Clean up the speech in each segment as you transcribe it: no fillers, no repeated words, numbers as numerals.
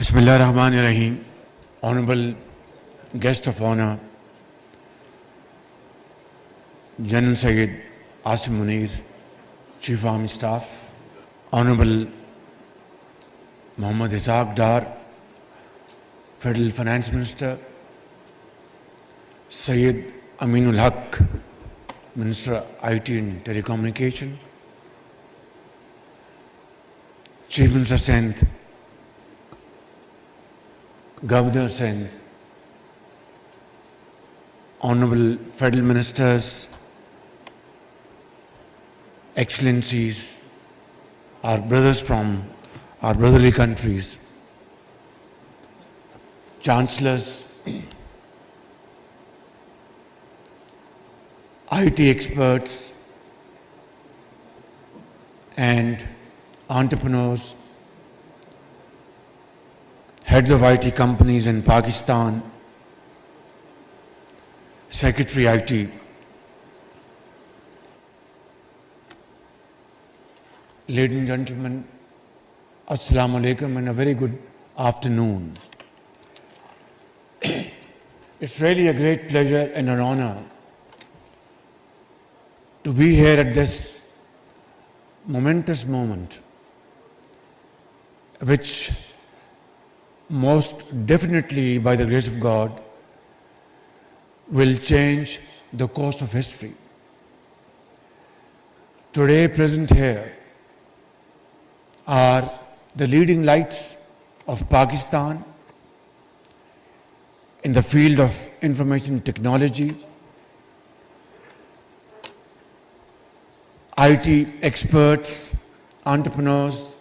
Bismillah ar-Rahman ar-Rahim. Honorable Guest of Honor, General Syed Asim Munir, Chief Army Staff, Honorable Muhammad Ishaq Dar, Federal Finance Minister, Syed Aminul Haq, Minister IT and Telecommunication, Chief Minister Sindh, Governor Sindh, Honorable Federal Ministers, Excellencies, our brothers from our brotherly countries, Chancellors, IT experts, and entrepreneurs, heads of IT companies in Pakistan, Secretary IT, ladies and gentlemen, Assalamu alaikum and a very good afternoon. It's really a great pleasure and an honor to be here at this momentous moment, which most definitely, by the grace of God, will change the course of history. Today, present here are the leading lights of Pakistan in the field of information technology, IT experts, entrepreneurs,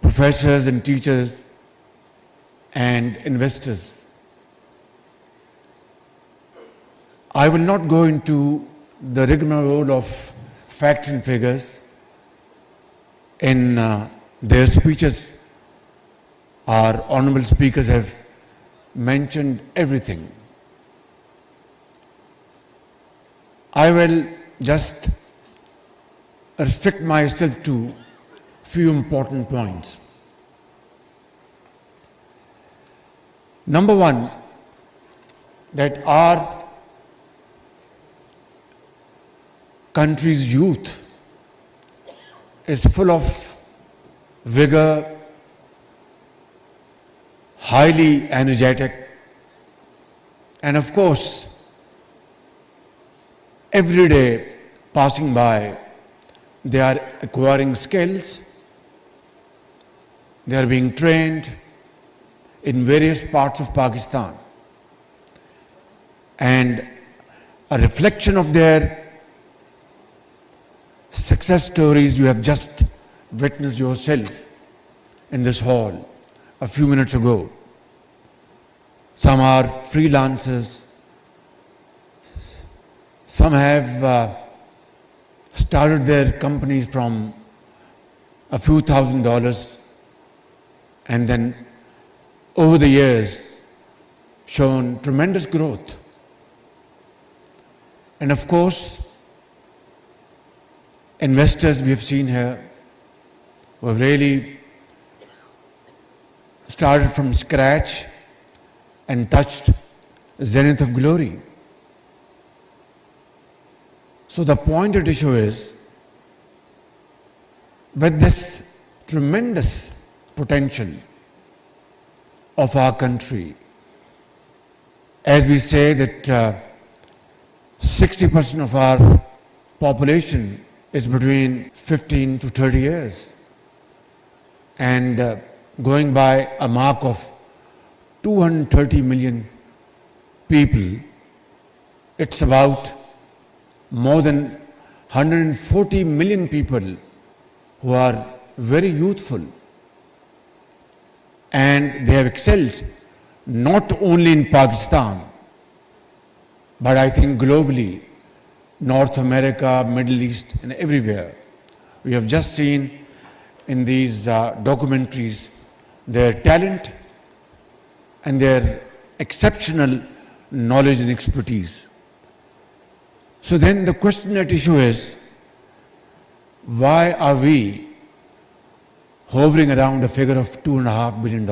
professors and teachers, and investors. I will not go into the rigmarole of facts and figures. In their speeches, our honorable speakers have mentioned everything. I will just restrict myself to few important points. Number one, that our country's youth is full of vigor, highly energetic, and of course, every day passing by, they are acquiring skills, they are being trained in various parts of Pakistan. And a reflection of their success stories you have just witnessed yourself in this hall a few minutes ago. Some are freelancers, some have started their companies from a few $1,000s and then over the years shown tremendous growth. And of course, investors we have seen here who have really started from scratch and touched the zenith of glory. So the point at issue is, with this tremendous potential of our country, as we say that 60% of our population is between 15 to 30 years, and going by a mark of 230 million people, it's about more than 140 million people who are very youthful, and they have excelled not only in Pakistan, but I think globally, North America, Middle East, and everywhere. We have just seen in these documentaries their talent and their exceptional knowledge and expertise. So then the question at issue is, why are we hovering around a figure of $2.5 billion.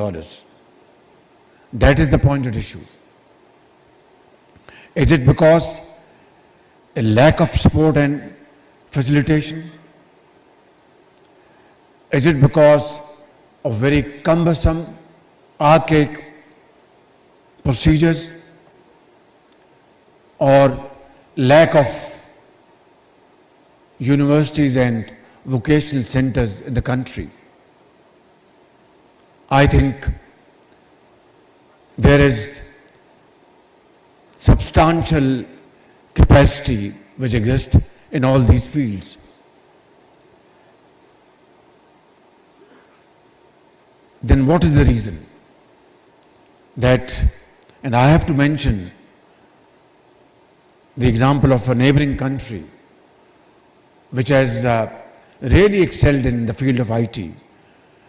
That is the point at issue. Is it because a lack of support and facilitation? Is it because of very cumbersome, archaic procedures, or lack of universities and vocational centers in the country? I think there is substantial capacity which exists in all these fields. Then what is the reason that, and I have to mention the example of a neighboring country which has really excelled in the field of IT,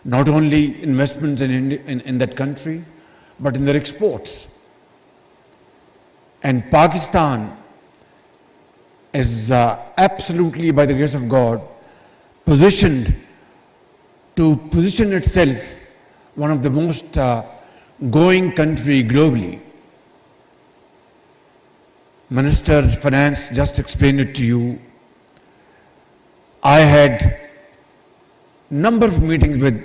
not only investments in that country, but in their exports. And Pakistan is absolutely, by the grace of God, positioned to position itself one of the most going country globally. Minister of Finance just explained it to you. I had number of meetings with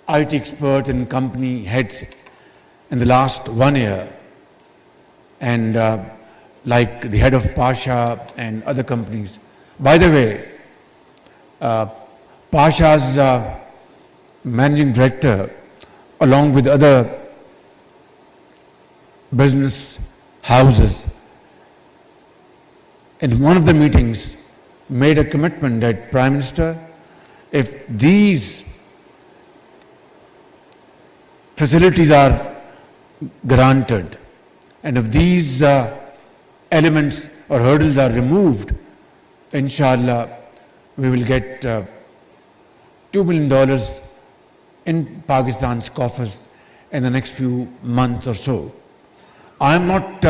IT experts and company heads in the last 1 year, and like the head of Pasha and other companies. By the way, Pasha's managing director, along with other business houses, in one of the meetings made a commitment that, Prime Minister, if these facilities are granted and if these elements or hurdles are removed, inshallah, we will get $2 billion in Pakistan's coffers in the next few months or so. I am not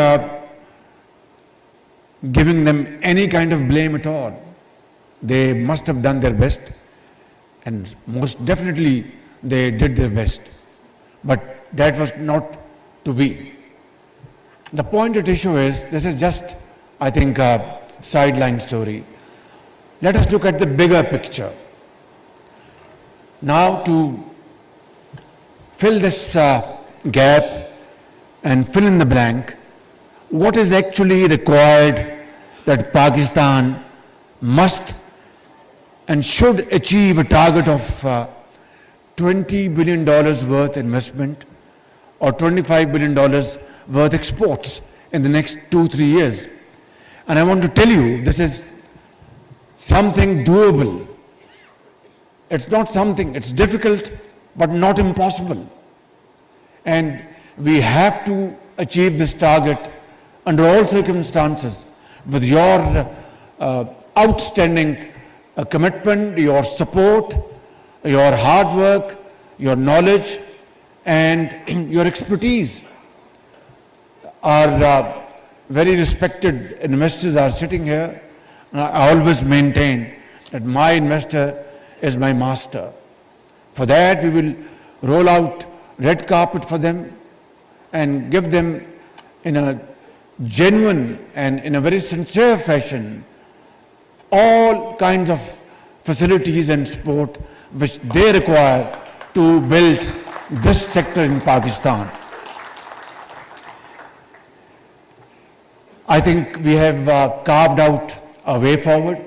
giving them any kind of blame at all. They must have done their best, and most definitely they did their best. But that was not to be. The point at issue is, this is just, I think, a sideline story. Let us look at the bigger picture. Now, to fill this gap and fill in the blank, what is actually required that Pakistan must and should achieve a target of $20 billion worth investment or $25 billion worth exports in the next 2-3 years. And I want to tell you, this is something doable. It's not something, it's difficult, but not impossible. And we have to achieve this target under all circumstances with your outstanding commitment, your support, your hard work, your knowledge, and your expertise. Our very respected investors are sitting here. I always maintain that my investor is my master. For that, we will roll out red carpet for them and give them, in a genuine and in a very sincere fashion, all kinds of facilities and support which they require to build this sector in Pakistan. I think we have carved out a way forward,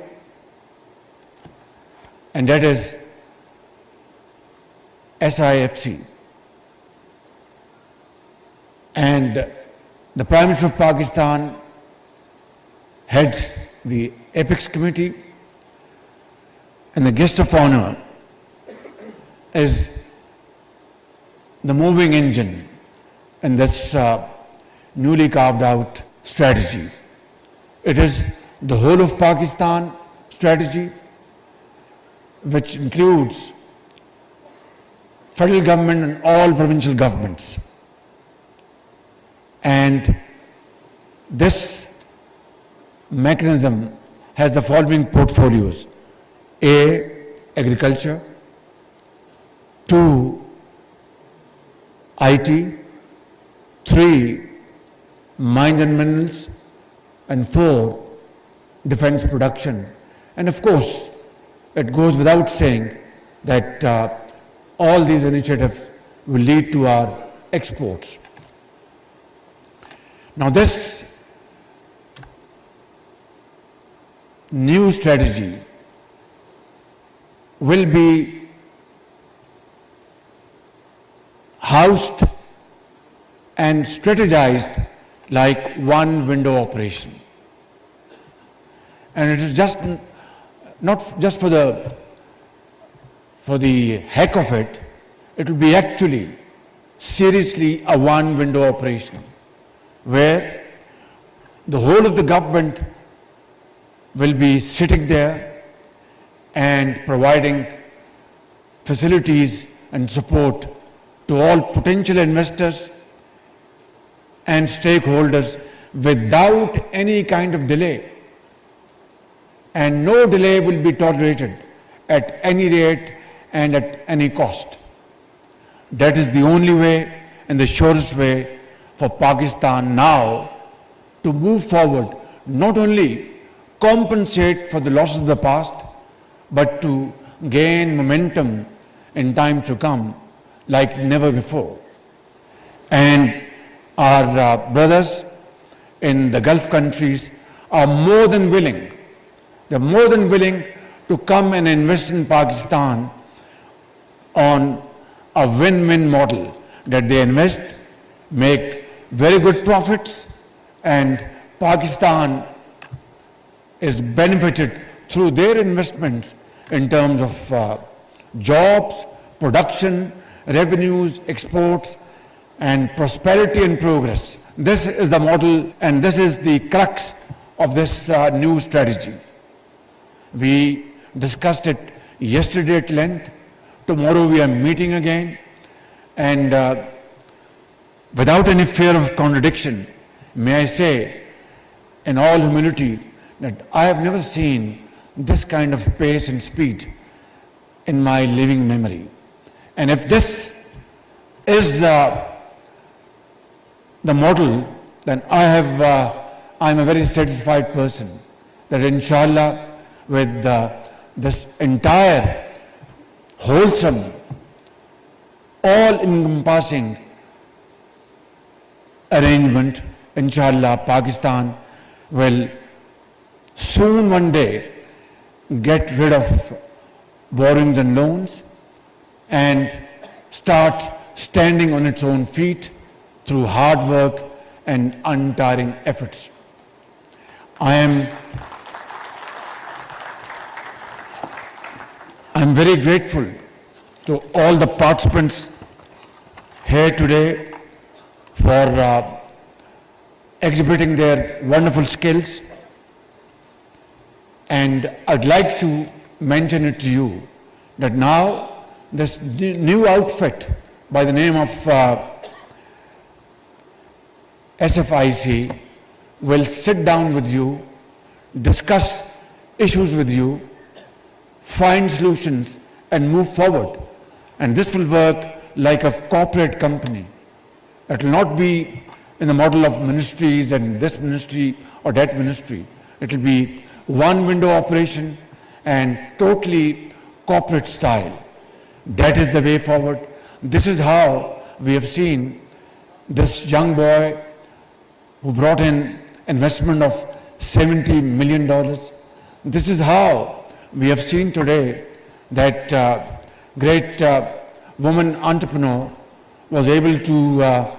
and that is SIFC. And the Prime Minister of Pakistan heads the Apex Committee, and the guest of honor is the moving engine in this newly carved out strategy. It is the whole of Pakistan strategy, which includes federal government and all provincial governments. And this mechanism has the following portfolios: A, agriculture, 2, IT, 3, mines and minerals, and 4, defense production. And of course, it goes without saying that all these initiatives will lead to our exports. Now this new strategy will be housed and strategized like one window operation. And it is just not just for the heck of it, it will be actually seriously a one window operation where the whole of the government will be sitting there and providing facilities and support to all potential investors and stakeholders without any kind of delay. And no delay will be tolerated at any rate and at any cost. That is the only way and the surest way for Pakistan now to move forward, not only compensate for the losses of the past, but to gain momentum in times to come like never before. And our brothers in the Gulf countries are more than willing, they're more than willing to come and invest in Pakistan on a win-win model, that they invest, make very good profits, and Pakistan is benefited through their investments in terms of jobs, production, revenues, exports, and prosperity and progress. This is the model and this is the crux of this new strategy. We discussed it yesterday at length. Tomorrow we are meeting again, and without any fear of contradiction, may I say in all humility that I have never seen this kind of pace and speed in my living memory. And if this is the model, then I'm a very satisfied person that inshallah with this entire wholesome, all-encompassing arrangement, inshallah, Pakistan will soon one day get rid of borrowings and loans and start standing on its own feet through hard work and untiring efforts. I'm very grateful to all the participants here today for exhibiting their wonderful skills, and I'd like to mention it to you that now this new outfit by the name of SFIC will sit down with you, discuss issues with you, find solutions and move forward. And this will work like a corporate company. It will not be in the model of ministries and this ministry or that ministry. It will be one window operation and totally corporate style. That is the way forward. This is how we have seen this young boy who brought in investment of $70 million. This is how we have seen today that great woman entrepreneur was able to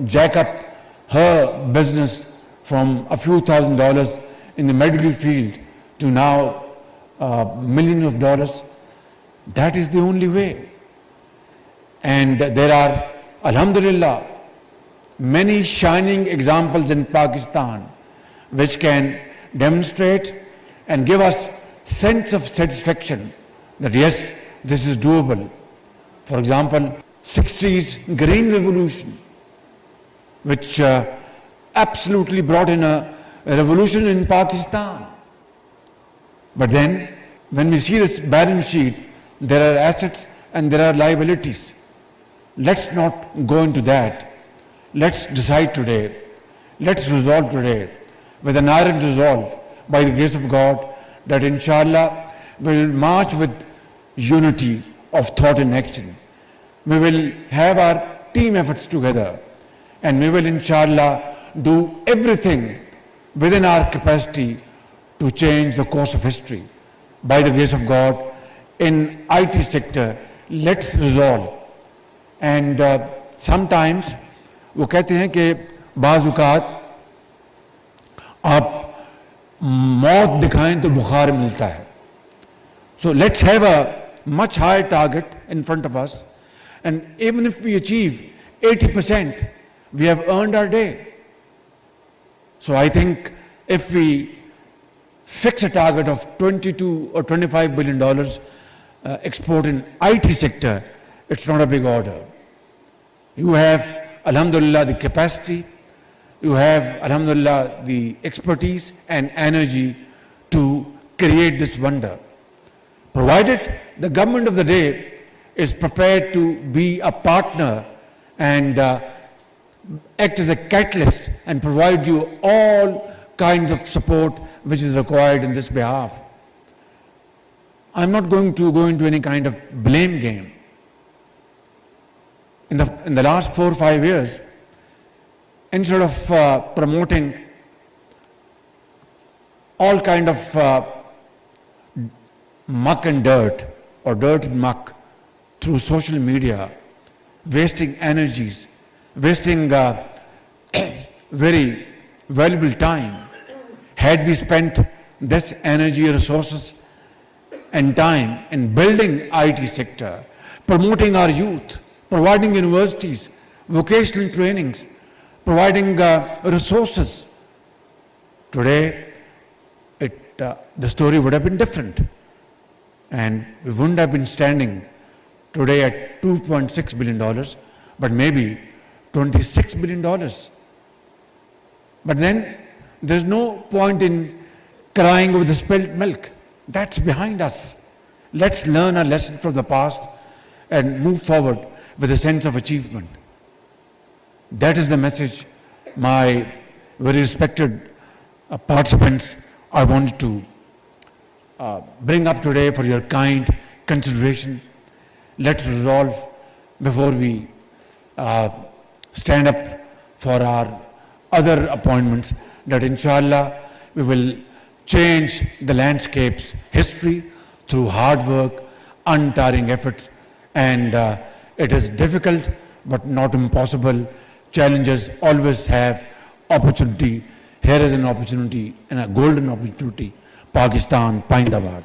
jack up her business from a few $1,000s in the medical field to now millions of dollars. That is the only way. And there are, alhamdulillah, many shining examples in Pakistan which can demonstrate and give us sense of satisfaction that yes, this is doable. For example, 60s Green Revolution, which absolutely brought in a revolution in Pakistan. But then When we see this balance sheet, there are assets and there are liabilities. Let's not go into that. Let's decide today. Let's resolve today with an iron resolve by the grace of God that inshallah we will march with unity of thought and action. We will have our team efforts together and we will inshallah do everything within our capacity to change the course of history. By the grace of God, in IT sector, let's resolve. And sometimes वो कहते हैं कि बाज़-औक़ात आप मौत दिखाएं तो बुखार मिलता है. So let's have a much higher target in front of us, and even if we achieve 80%, we have earned our day. So I think if we fix a target of $22 or $25 billion export in IT sector, it's not a big order. You have, alhamdulillah, the capacity, you have, alhamdulillah, the expertise and energy to create this wonder. Provided the government of the day is prepared to be a partner and act as a catalyst and provide you all kinds of support which is required in this behalf. I'm not going to go into any kind of blame game. In the last 4 or 5 years, instead of promoting all kind of muck and dirt or dirt and muck through social media, wasting energies, wasting very valuable time, had we spent this energy, resources and time in building IT sector, promoting our youth, providing universities, vocational trainings, providing resources, today the story would have been different. And we wouldn't have been standing today at $2.6 billion, but maybe $26 billion. But then there's no point in crying over the spilled milk. That's behind us. Let's learn a lesson from the past and move forward with a sense of achievement. That is the message my very respected participants I wanted to bring up today for your kind consideration. Let's resolve before we stand up for our other appointments that inshallah we will change the landscape's history through hard work, untiring efforts, and it is difficult but not impossible. Challenges always have opportunity. Here is an opportunity and a golden opportunity. Pakistan, Paindabad.